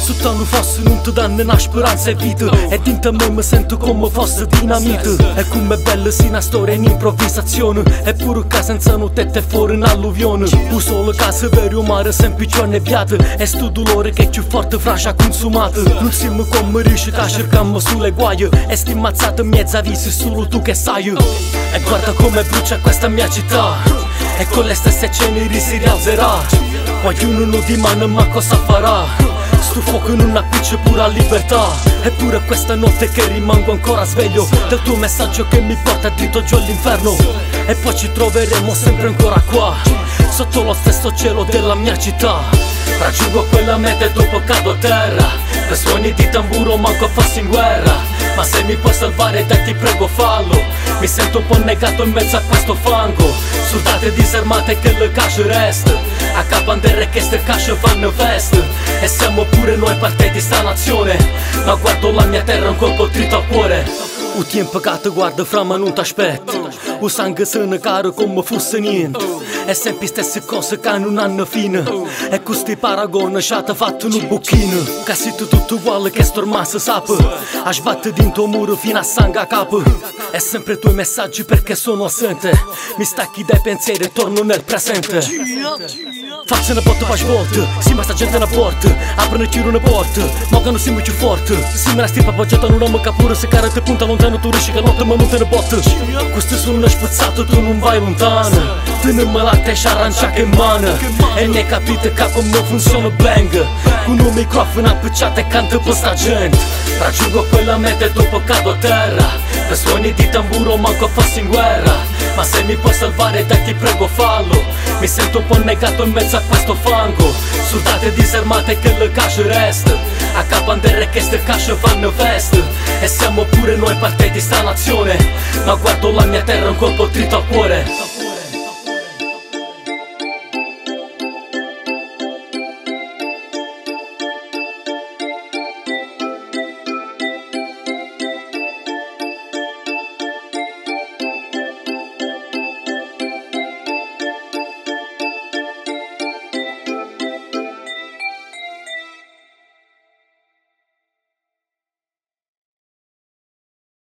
Sotto non fosse non ti danno una speranza e vita. E dentro me mi sento come fosse dinamite. E come è bella sia una storia in improvvisazione. Eppure che senza notte fuori un'alluvione. Un solo caso vero mare sempre più annebbiato. E sto dolore che è più forte frascia consumato. Non siamo come riesci a cercare sulle guaie. E sti mazzate mezza visi solo tu che sai. E guarda come brucia questa mia città. E con le stesse ceneri si rialzerà. Ognuno non dimane ma cosa farà. Sto fuoco non appiccia pure a libertà. Eppure questa notte che rimango ancora sveglio del tuo messaggio che mi porta dritto giù all'inferno. E poi ci troveremo sempre ancora qua, sotto lo stesso cielo della mia città. Raggiungo quella meta e dopo cado a terra. Per suoni di tamburo manco fossi in guerra. Ma se mi puoi salvare dai ti prego fallo. Mi sento un po' negato in mezzo a questo fango. Soldate disarmate che le casce resta. A Capa Nderr che ste casce fanno festa. E siamo pure noi parte di sta nazione. Ma guardo la mia terra un colpo dritto al cuore. O tempo che ti guarda fra ma non ti aspetta. O sangue se ne cara come fosse niente. E sempre stesse cose che non hanno fine. E questi paragoni ci hanno fatto un bocchino. Che siete tutto uguale che sto ormai si sape. A sbattere dentro il muro fino a sangue a capo. E sempre i tuoi messaggi perché sono assente. Mi stacchi dai pensieri e torno nel presente. Faccio una botta per svolta, sì ma sta gente una porta. Aprono e chiudono una porta, ma che non siamo più forti. Sì ma la stirpa appoggiata non amo capure. Se cara te punta lontano tu riesci che notte ma non te ne botta. Questo sono una spazzato, tu non vai lontano. Tu non me la tescia arancia che mana. E ne capite che come funziona bang. Con un microfono appicciato e canto per sta gente. Raggiungo quella meta e dopo cado a terra. Per suoni di tamburo manco fossi in guerra. Ma se mi puoi salvare dai ti prego fallo. Mi sento un po' negato in mezzo a questo fango. Soldate disarmate che le casce resta. A Capa Nderr che ste casce fanno festa. E siamo pure noi parte di sta nazione. Ma guardo la mia terra un colpo dritto al cuore.